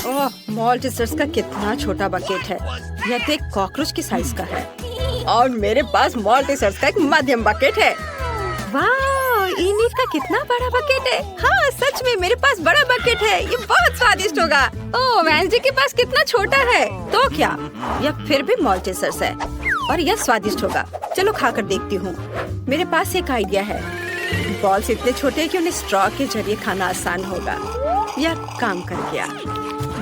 ओह, मॉल्टिसर्स का कितना छोटा बकेट है। यह तो एक कॉकरोच की साइज का है। और मेरे पास मॉल्टिसर्स का एक मध्यम बकेट है। वाह, इनिट का कितना बड़ा बकेट है। हाँ, सच में मेरे पास बड़ा बकेट है। ये बहुत स्वादिष्ट होगा। ओह, वेंसडे के पास कितना छोटा है। तो क्या, यह फिर भी मॉल्टिसर्स है और यह स्वादिष्ट होगा। चलो खाकर देखती हूँ। मेरे पास एक आइडिया है। बॉल्स इतने छोटे हैं कि उन्हें स्ट्रॉ के जरिए खाना आसान होगा। यह काम कर गया।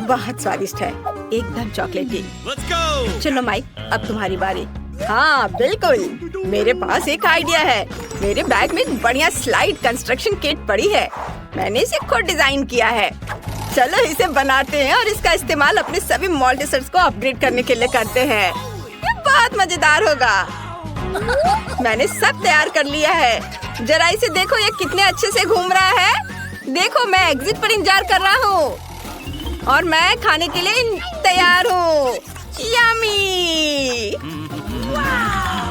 बहुत स्वादिष्ट है, एकदम चॉकलेटी। चलो माइक, अब तुम्हारी बारी। हाँ बिल्कुल, मेरे पास एक आइडिया है। मेरे बैग में एक बढ़िया स्लाइड कंस्ट्रक्शन किट पड़ी है। मैंने इसे खुद डिजाइन किया है। चलो इसे बनाते हैं और इसका इस्तेमाल अपने सभी मॉल्टिसर्स को अपग्रेड करने के लिए करते हैं। ये बहुत मजेदार होगा। मैंने सब तैयार कर लिया है। जरा इसे देखो, ये कितने अच्छे से घूम रहा है। देखो, मैं एग्जिट पर इंतजार कर रहा हूँ और मैं खाने के लिए तैयार हूँ। यम्मी!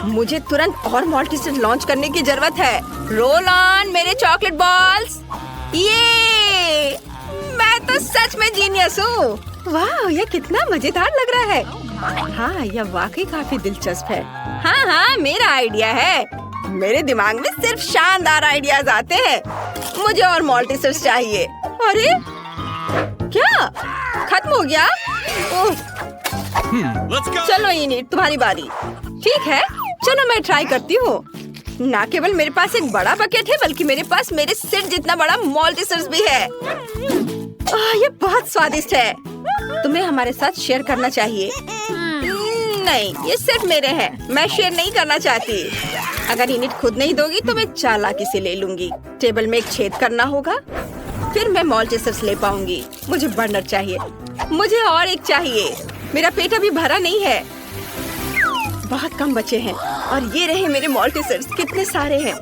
मुझे तुरंत और मॉल्टिसर्स लॉन्च करने की जरूरत है। रोल ऑन मेरे चॉकलेट बॉल्स। ये मैं तो सच में जीनियस हूँ। वाह, यह कितना मजेदार लग रहा है। हाँ, यह वाकई काफी दिलचस्प है। हाँ, मेरा आइडिया है। मेरे दिमाग में सिर्फ शानदार आइडियाज आते हैं। मुझे और मॉल्टिसर्स चाहिए। अरे क्या खत्म हो गया? ओह, चलो इनिट, तुम्हारी बारी। ठीक है, चलो मैं ट्राई करती हूँ। ना केवल मेरे पास एक बड़ा बकेट है, बल्कि मेरे पास मेरे सिर जितना बड़ा मॉल्टिसर्स भी है। ये बहुत स्वादिष्ट है। तुम्हें हमारे साथ शेयर करना चाहिए। नहीं, ये सिर्फ मेरे हैं। मैं शेयर नहीं करना चाहती। अगर इनिट खुद नहीं दोगी तो मैं चालाकी से ले लूंगी। टेबल में एक छेद करना होगा, फिर मैं मॉल्टिसर्स ले पाऊंगी। मुझे बर्नर चाहिए। मुझे और एक चाहिए। मेरा पेट अभी भरा नहीं है। बहुत कम बचे हैं और ये रहे मेरे मॉल्टिसर्स। कितने सारे हैं।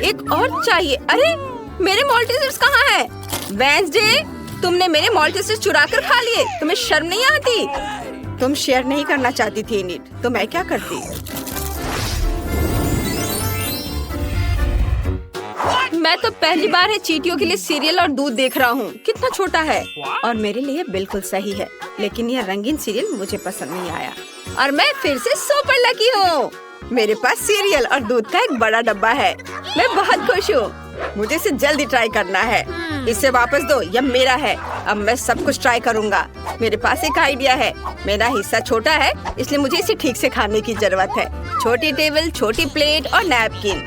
एक और चाहिए। अरे, मेरे मॉल्टिसर्स कहाँ हैं? वेंसडे, तुमने मेरे मॉल्टिसर्स चुरा कर खा लिए। तुम्हें शर्म नहीं आती? तुम शेयर नहीं करना चाहती थी इनिट, तो मैं क्या करती? मैं तो पहली बार है चींटियों के लिए सीरियल और दूध देख रहा हूँ। कितना छोटा है और मेरे लिए बिल्कुल सही है। लेकिन यह रंगीन सीरियल मुझे पसंद नहीं आया और मैं फिर से सुपर लकी हूँ। मेरे पास सीरियल और दूध का एक बड़ा डब्बा है। मैं बहुत खुश हूँ। मुझे इसे जल्दी ट्राई करना है। इसे वापस दो, यह मेरा है। अब मैं सब कुछ ट्राई करूँगा। मेरे पास एक आइडिया है। मेरा हिस्सा छोटा है, इसलिए मुझे इसे ठीक से खाने की जरूरत है। छोटी टेबल, छोटी प्लेट और नैपकिन।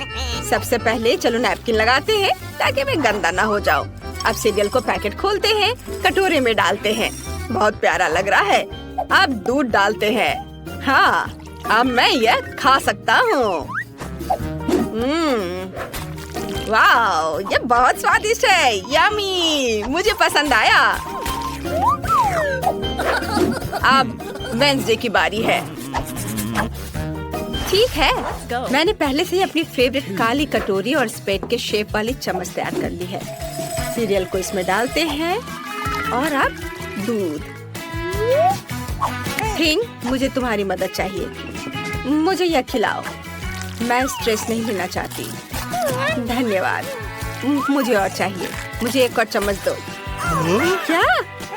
सबसे पहले चलो नैपकिन लगाते हैं ताकि मैं गंदा ना हो जाऊं। अब सीरियल को पैकेट खोलते हैं, कटोरे में डालते हैं। बहुत प्यारा लग रहा है। अब दूध डालते हैं। हाँ, अब मैं यह खा सकता हूँ। वाह, ये बहुत स्वादिष्ट है। यम्मी, मुझे पसंद आया। अब वेंसडे की बारी है। ठीक है, मैंने पहले से ही अपनी फेवरेट काली कटोरी और स्पेट के शेप वाली चम्मच तैयार कर ली है। सीरियल को इसमें डालते हैं और अब दूध। थिंग, मुझे तुम्हारी मदद चाहिए। मुझे यह खिलाओ। मैं स्ट्रेस नहीं लेना चाहती। धन्यवाद। मुझे और चाहिए। मुझे एक और चम्मच दो। क्या?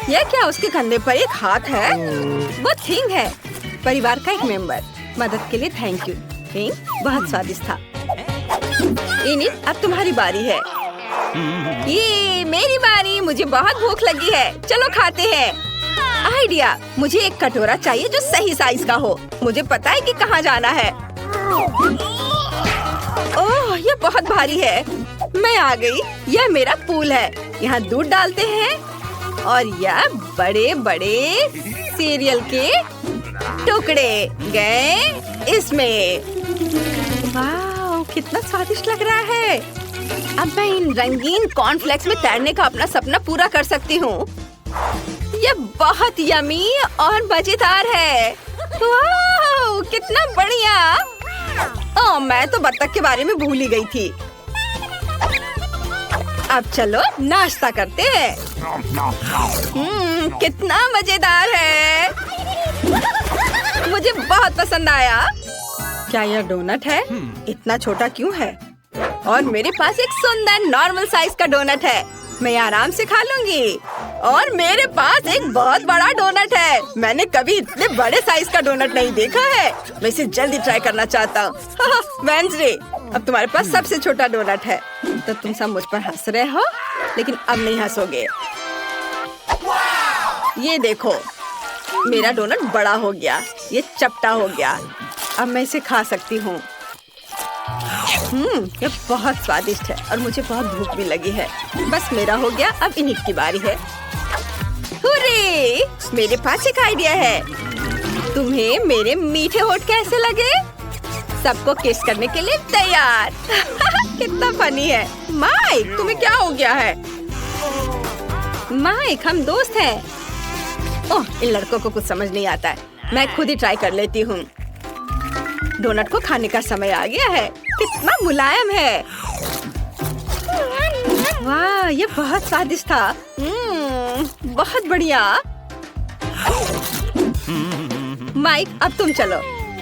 यह क्या? उसके कंधे पर एक हाथ है। वो थिंग है, परिवार का एक मेंबर। मदद के लिए थैंक यू। थिंग बहुत स्वादिष्ट था। इनिट, अब तुम्हारी बारी है। ये मेरी बारी। मुझे बहुत भूख लगी है। चलो खाते हैं। आइडिया, मुझे एक कटोरा चाहिए जो सही साइज का हो। मुझे पता है कि कहाँ जाना है। ओह, ये बहुत भारी है। मैं आ गई। यह मेरा पूल है। यहाँ दूध डालते हैं और यह बड़े बड़े सीरियल के टुकड़े गए इसमें। वाह, कितना स्वादिष्ट लग रहा है। अब मैं इन रंगीन कॉर्नफ्लेक्स में तैरने का अपना सपना पूरा कर सकती हूँ। ये बहुत यमी और मजेदार है। वाह, कितना बढ़िया। ओह, मैं तो बत्तख के बारे में भूल ही गई थी। अब चलो नाश्ता करते हैं। कितना मजेदार है। मुझे बहुत पसंद आया। क्या यह डोनट है? इतना छोटा क्यों है? और मेरे पास एक सुंदर नॉर्मल साइज का डोनट है। मैं आराम से खा लूंगी। और मेरे पास एक बहुत बड़ा डोनट है। मैंने कभी इतने बड़े साइज का डोनट नहीं देखा है। मैं इसे जल्दी ट्राई करना चाहता हूँ। वेंसडे, अब तुम्हारे पास सबसे छोटा डोनट है, तो तुम सब मुझ पर हंस रहे हो, लेकिन अब नहीं हंसोगे। ये देखो, मेरा डोनट बड़ा हो गया, ये चपटा हो गया। अब मैं इसे खा सकती हूँ। ये बहुत स्वादिष्ट है और मुझे बहुत भूख भी लगी है। बस मेरा हो गया, अब इनिट की बारी है। हुर्रे! मेरे पास एक आइडिया है। तुम्हें मेरे मीठे होठ कैसे लगे? सबको किस करने के लिए तैयार। कितना फनी है। माइक, तुम्हें क्या हो गया है? माइक, हम दोस्त हैं। ओह, इन लड़कों को कुछ समझ नहीं आता है। मैं खुद ही ट्राई कर लेती हूँ। डोनट को खाने का समय आ गया है। कितना मुलायम है। वाह, ये बहुत स्वादिष्ट था। बहुत बढ़िया। माइक, अब तुम चलो।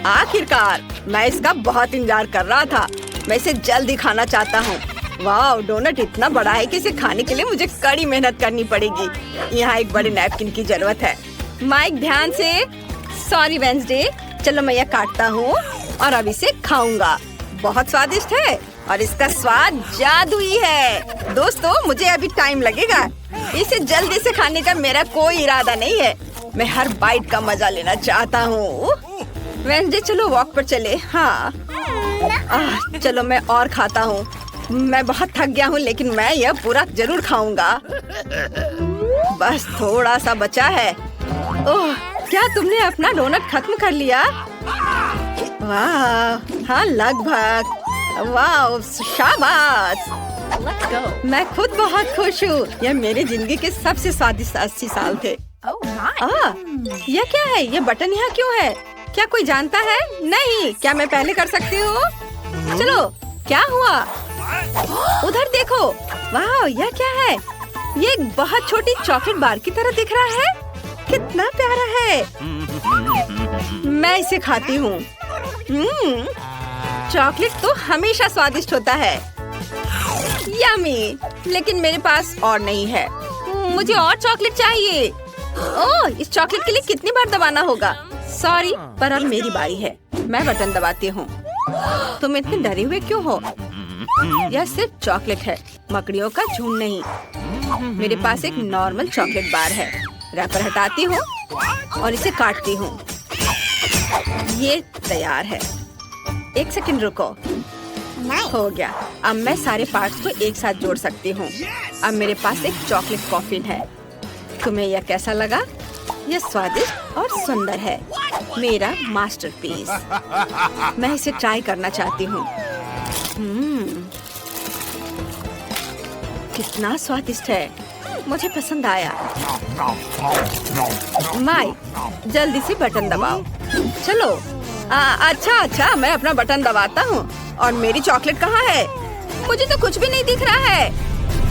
आखिरकार, मैं इसका बहुत इंतजार कर रहा था। मैं इसे जल्दी खाना चाहता हूँ। वाह, डोनट इतना बड़ा है कि इसे खाने के लिए मुझे कड़ी मेहनत करनी पड़ेगी। यहाँ एक बड़े नैपकिन की जरूरत है। माइक, ध्यान से। Sorry Wednesday. चलो मैं यह काटता हूँ और अब इसे खाऊंगा। बहुत स्वादिष्ट है और इसका स्वाद जादुई है। दोस्तों, मुझे अभी टाइम लगेगा। इसे जल्दी से खाने का मेरा कोई इरादा नहीं है। मैं हर बाइट का मजा लेना चाहता हूँ। वेंसडे, चलो वॉक पर चले। हाँ, चलो मैं और खाता हूँ। मैं बहुत थक गया हूँ, लेकिन मैं यह पूरा जरूर खाऊंगा। बस थोड़ा सा बचा है। ओह, क्या तुमने अपना डोनट खत्म कर लिया? वाह, हाँ लगभग। वाह, शाबाश। मैं खुद बहुत खुश हूँ। यह मेरी जिंदगी के सबसे स्वादिष्ट 80 साल थे। यह क्या है? यह बटन यहाँ क्यों है? क्या कोई जानता है? नहीं, क्या मैं पहले कर सकती हूँ? चलो, क्या हुआ? उधर देखो। वाह, यह क्या है? ये एक बहुत छोटी चॉकलेट बार की तरह दिख रहा है। कितना प्यारा है। मैं इसे खाती हूँ। चॉकलेट तो हमेशा स्वादिष्ट होता है। यम्मी, लेकिन मेरे पास और नहीं है। मुझे और चॉकलेट चाहिए। ओह, इस चॉकलेट के लिए कितनी बार दबाना होगा? सॉरी, पर अब मेरी बारी है। मैं बटन दबाती हूँ। तुम इतने डरे हुए क्यों हो? यह सिर्फ चॉकलेट है, मकड़ियों का झुंड नहीं। मेरे पास एक नॉर्मल चॉकलेट बार है। रैपर हटाती हूँ और इसे काटती हूँ। ये तैयार है। एक सेकंड रुको। हो गया। अब मैं सारे पार्ट्स को एक साथ जोड़ सकती हूँ। अब मेरे पास एक चॉकलेट कॉफिन है। तुम्हें यह कैसा लगा? यह स्वादिष्ट और सुंदर है। मेरा मास्टरपीस। मैं इसे ट्राई करना चाहती हूँ। कितना स्वादिष्ट है। मुझे पसंद आया। माई, जल्दी से बटन दबाओ। चलो। अच्छा, मैं अपना बटन दबाता हूँ। और मेरी चॉकलेट कहाँ है? मुझे तो कुछ भी नहीं दिख रहा है।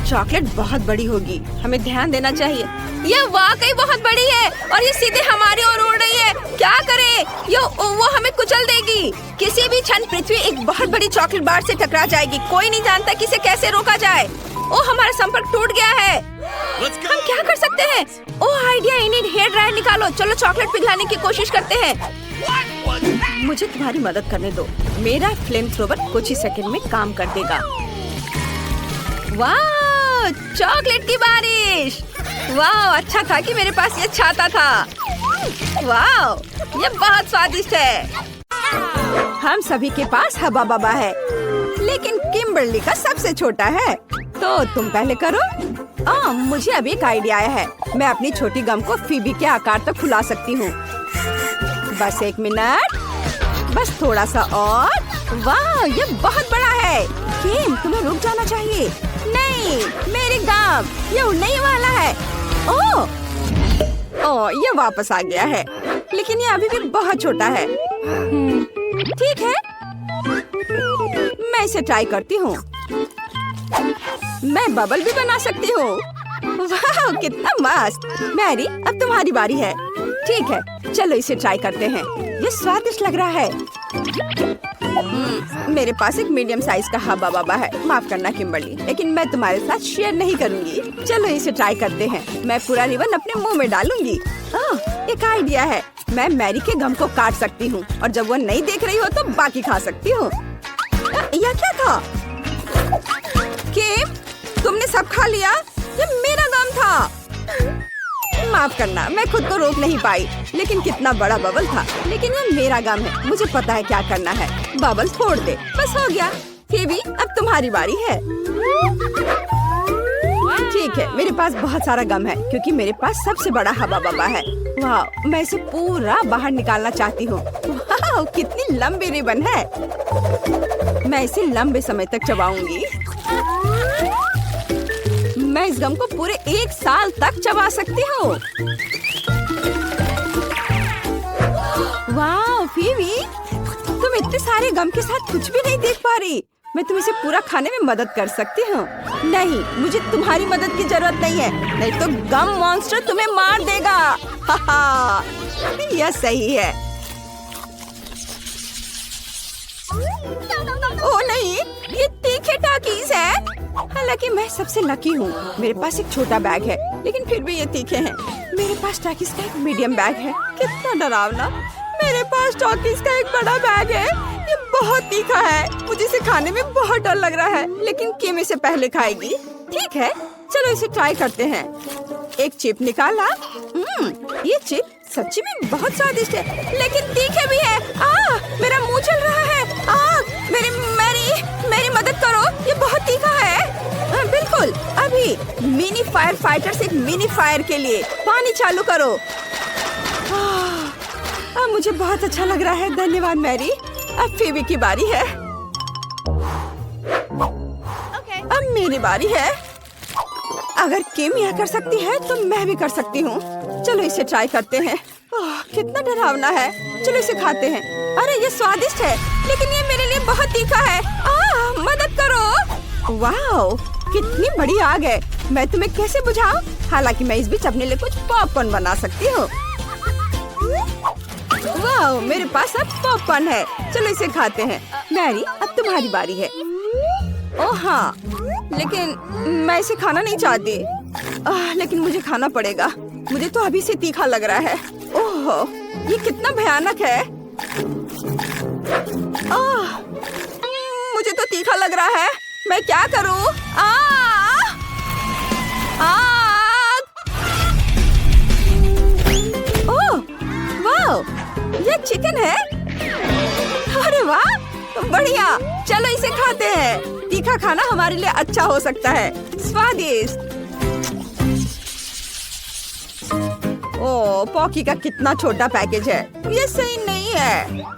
चॉकलेट बहुत बड़ी होगी, हमें ध्यान देना चाहिए। यह वाकई बहुत बड़ी है और ये सीधे हमारी ओर उड़ रही है। क्या करें? वो हमें कुचल देगी। किसी भी क्षण पृथ्वी एक बहुत बड़ी चॉकलेट बार से टकरा जाएगी। कोई नहीं जानता कि इसे कैसे रोका जाए। ओह, हमारा संपर्क टूट गया है। हम क्या कर सकते हैं? ओह, आइडिया, इन्हें हेयर ड्रायर निकालो। चलो चॉकलेट पिघलाने की कोशिश करते हैं। मुझे तुम्हारी मदद करने दो। मेरा फ्लेम थ्रोवर कुछ ही सेकंड में काम कर देगा। वाह, चॉकलेट की बारिश। वाह, अच्छा था कि मेरे पास ये छाता था। वाह, ये बहुत स्वादिष्ट है। हम सभी के पास हबा बबा है, लेकिन किम्बर्ली का सबसे छोटा है। तो तुम पहले करो। मुझे अभी एक आइडिया आया है। मैं अपनी छोटी गम को फीबी के आकार तक फुला सकती हूँ। बस 1 मिनट, बस थोड़ा सा और। वाह, ये बहुत बड़ा है। किम, तुम्हें रुक जाना चाहिए। नहीं, मेरी गम, ये उड़ने ही वाला है। ओह, ये वापस आ गया है, लेकिन ये अभी भी बहुत छोटा है। ठीक है, मैं इसे ट्राई करती हूँ। मैं बबल भी बना सकती हूँ। वाह, कितना मस्त। मैरी, अब तुम्हारी बारी है। ठीक है, चलो इसे ट्राई करते हैं। ये स्वादिष्ट लग रहा है। मेरे पास एक मीडियम साइज का हवा बाबा है। माफ करना किम्बर्ली, लेकिन मैं तुम्हारे साथ शेयर नहीं करूंगी। चलो इसे ट्राई करते हैं। मैं पूरा रिबन अपने मुंह में डालूंगी। एक आइडिया है, मैं मैरी के गम को काट सकती हूँ और जब वो नहीं देख रही हो तो बाकी खा सकती हूँ। यह क्या था? किम, तुमने सब खा लिया? ये मेरा गम था। माफ करना, मैं खुद को रोक नहीं पाई। लेकिन कितना बड़ा बबल था। लेकिन ये मेरा गम है, मुझे पता है क्या करना है। बबल फोड़ दे, बस हो गया। फेबी, अब तुम्हारी बारी है। ठीक है, मेरे पास बहुत सारा गम है क्योंकि मेरे पास सबसे बड़ा हवा बबा है। वाह, मैं इसे पूरा बाहर निकालना चाहती हूँ। वाह, कितनी लंबी रिबन है। मैं इसे लंबे समय तक चबाऊंगी। मैं इस गम को पूरे 1 साल तक चबा सकती हूँ। वाह फीवी, तुम इतने सारे गम के साथ कुछ भी नहीं देख पा रही। मैं तुम इसे पूरा खाने में मदद कर सकती हूँ। नहीं, मुझे तुम्हारी मदद की जरूरत नहीं है, नहीं तो गम मॉन्स्टर तुम्हें मार देगा। हाहा, यह सही है। ओह नहीं, ये तीखे टाकीज है। हालांकि मैं सबसे लकी हूँ, मेरे पास एक छोटा बैग है, लेकिन फिर भी ये तीखे हैं। मेरे पास टाकीज का एक मीडियम बैग है। कितना डरावना। मेरे पास टाकीज का एक बड़ा बैग है, ये बहुत तीखा है। मुझे इसे खाने में बहुत डर लग रहा है, लेकिन किम इसे पहले खाएगी। ठीक है, चलो इसे ट्राई करते हैं। एक चिप निकाला। ये चिप सच्ची में बहुत स्वादिष्ट है, लेकिन तीखे भी है। मेरा मुंह चल रहा है। मेरी मदद करो, ये बहुत तीखा है। बिल्कुल, अभी मिनी फायर फाइटर से एक मिनी फायर के लिए पानी चालू करो। मुझे बहुत अच्छा लग रहा है, धन्यवाद मैरी। अब फेबी की बारी है। अब मेरी बारी है। अगर किम यह कर सकती है तो मैं भी कर सकती हूँ। चलो इसे ट्राई करते हैं। कितना डरावना है। चलो इसे खाते हैं। अरे ये स्वादिष्ट है, लेकिन ये मेरे लिए बहुत तीखा है। मदद करो। वाह, कितनी बड़ी आग है। मैं तुम्हें कैसे बुझाऊं? हालांकि मैं इस बीच अपने लिए कुछ पॉपकॉर्न बना सकती हूँ। वाह, मेरे पास अब पॉपकॉर्न है। चलो इसे खाते हैं। मैरी, अब तुम्हारी बारी है। ओह हाँ, लेकिन मैं इसे खाना नहीं चाहती। लेकिन मुझे खाना पड़ेगा। मुझे तो अभी से तीखा लग रहा है। ओह, ये कितना भयानक है। मुझे तो तीखा लग रहा है। मैं क्या करूं? ओह, वाह, ये चिकन है। अरे वाह, बढ़िया। चलो इसे खाते हैं। तीखा खाना हमारे लिए अच्छा हो सकता है। स्वादिष्ट। ओह, पॉकी का कितना छोटा पैकेज है। ये सही नहीं है।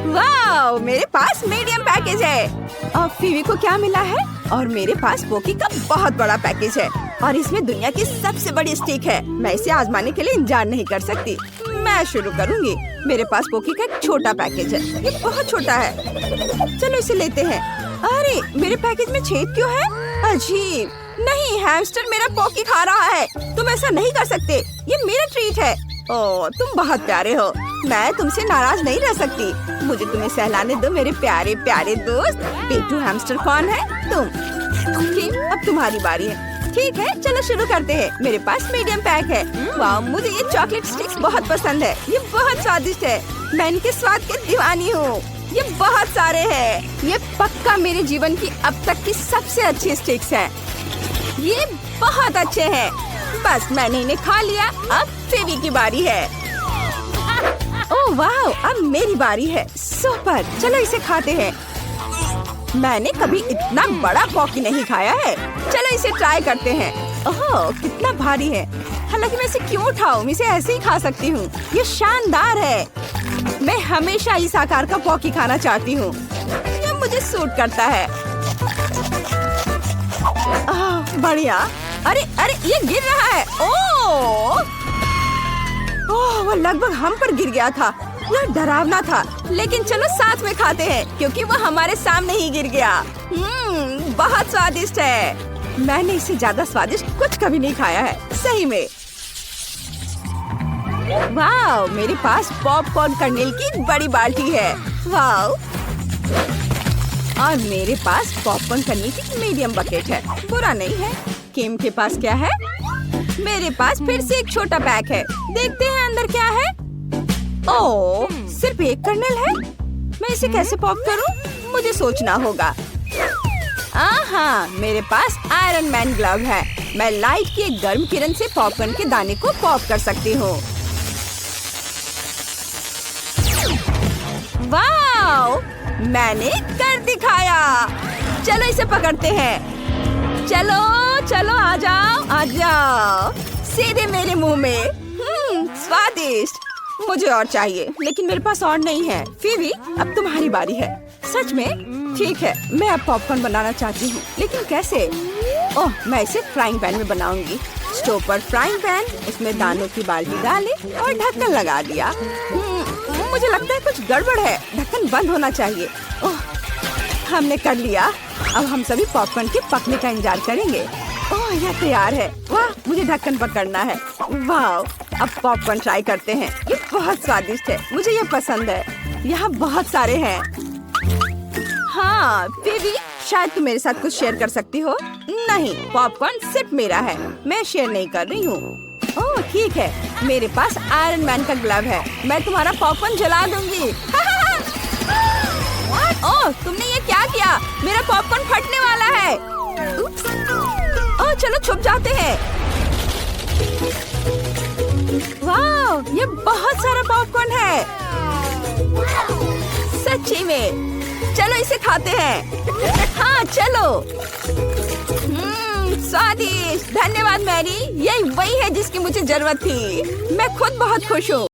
वाह, मेरे पास मीडियम पैकेज है। और फीवी को क्या मिला है? और मेरे पास पॉकी का बहुत बड़ा पैकेज है और इसमें दुनिया की सबसे बड़ी स्टिक है। मैं इसे आजमाने के लिए इंतजार नहीं कर सकती। मैं शुरू करूंगी। मेरे पास पॉकी का एक छोटा पैकेज है। ये बहुत छोटा है। चलो इसे लेते हैं। अरे, मेरे पैकेज में छेद क्यों है? अजीब। नहीं, हैमस्टर मेरा पॉकी खा रहा है। तुम ऐसा नहीं कर सकते। ये मेरा ट्रीट है। ओह, तुम बहुत प्यारे हो। मैं तुमसे नाराज नहीं रह सकती। मुझे तुम्हें सहलाने दो मेरे प्यारे प्यारे दोस्त। पेटू हैमस्टर कौन है? तुम। अब तुम्हारी बारी है। ठीक है, चलो शुरू करते हैं। मेरे पास मीडियम पैक है। वाह, मुझे ये चॉकलेट स्टिक्स बहुत पसंद है। ये बहुत स्वादिष्ट है। मैं इनके स्वाद की दीवानी हूँ। ये बहुत सारे हैं। ये पक्का मेरे जीवन की अब तक की सबसे अच्छी स्टिक्स है। ये बहुत अच्छे हैं। बस मैंने इन्हें खा लिया। अब फेबी की बारी है। ओह वाह, अब मेरी बारी है। सुपर, चलो इसे खाते हैं। मैंने कभी इतना बड़ा पॉकी नहीं खाया है। चलो इसे ट्राई करते हैं। ओह, कितना भारी है। हालांकि मैं इसे क्यों उठाऊं? मैं इसे ऐसे ही खा सकती हूँ। ये शानदार है। मैं हमेशा इस आकार का पॉकी खाना चाहती हूँ। ये मुझे सूट करता है। बढ़िया। अरे अरे, ये गिर रहा है। ओह, वो लगभग हम पर गिर गया था। यह डरावना था, लेकिन चलो साथ में खाते हैं क्योंकि वो हमारे सामने ही गिर गया। बहुत स्वादिष्ट है। मैंने इससे ज्यादा स्वादिष्ट कुछ कभी नहीं खाया है, सही में। वाह, मेरे पास पॉपकॉर्न कर्नेल की बड़ी बाल्टी है। वाह, और मेरे पास पॉपकॉर्न करने की मीडियम बकेट है। बुरा नहीं है। किम के पास क्या है? मेरे पास फिर से एक छोटा बैग है। देखते हैं अंदर क्या है। ओह, सिर्फ एक कर्नल है। मैं इसे कैसे पॉप करूं? मुझे सोचना होगा। हाँ, मेरे पास आयरन मैन ग्लव है। मैं लाइट की एक गर्म किरण से पॉपकॉर्न के दाने को पॉप कर सकती हूँ। वाओ, मैंने कर दिखाया। चलो इसे पकड़ते हैं। चलो चलो, आ जाओ आ जाओ, सीधे मेरे मुंह में। स्वादिष्ट। मुझे और चाहिए, लेकिन मेरे पास और नहीं है। फीवी, अब तुम्हारी बारी है। सच में? ठीक है, मैं अब पॉपकॉर्न बनाना चाहती हूँ, लेकिन कैसे? ओह, मैं इसे फ्राइंग पैन में बनाऊंगी। स्टोव पर फ्राइंग पैन, उसमें दानों की बाल्टी डाली और ढक्कन लगा दिया। मुझे लगता है कुछ गड़बड़ है। ढक्कन बंद होना चाहिए। ओह, हमने कर लिया। अब हम सभी पॉपकॉर्न के पकने का इंतजार करेंगे। ओह, यह तैयार है। वाह, मुझे ढक्कन पकड़ना है। वाह, अब पॉपकॉर्न ट्राई करते हैं। ये बहुत स्वादिष्ट है। मुझे ये पसंद है। यहाँ बहुत सारे हैं। हाँ, बेबी, शायद तुम मेरे साथ कुछ शेयर कर सकती हो। नहीं, पॉपकॉर्न सिर्फ मेरा है। मैं शेयर नहीं कर रही हूँ। ओह, ठीक है। मेरे पास आयरन मैन का ग्लव है। मैं तुम्हारा पॉपकॉर्न जला दूंगी। ओह, तुमने ये क्या किया? मेरा पॉपकॉर्न फटने वाला है। ओह, चलो छुप जाते हैं। वाह, ये बहुत सारा पॉपकॉर्न है। सच्ची में। चलो इसे खाते हैं। हाँ, चलो। स्वादिष्ट। धन्यवाद मैरी, यही वही है जिसकी मुझे जरूरत थी। मैं खुद बहुत खुश हूँ।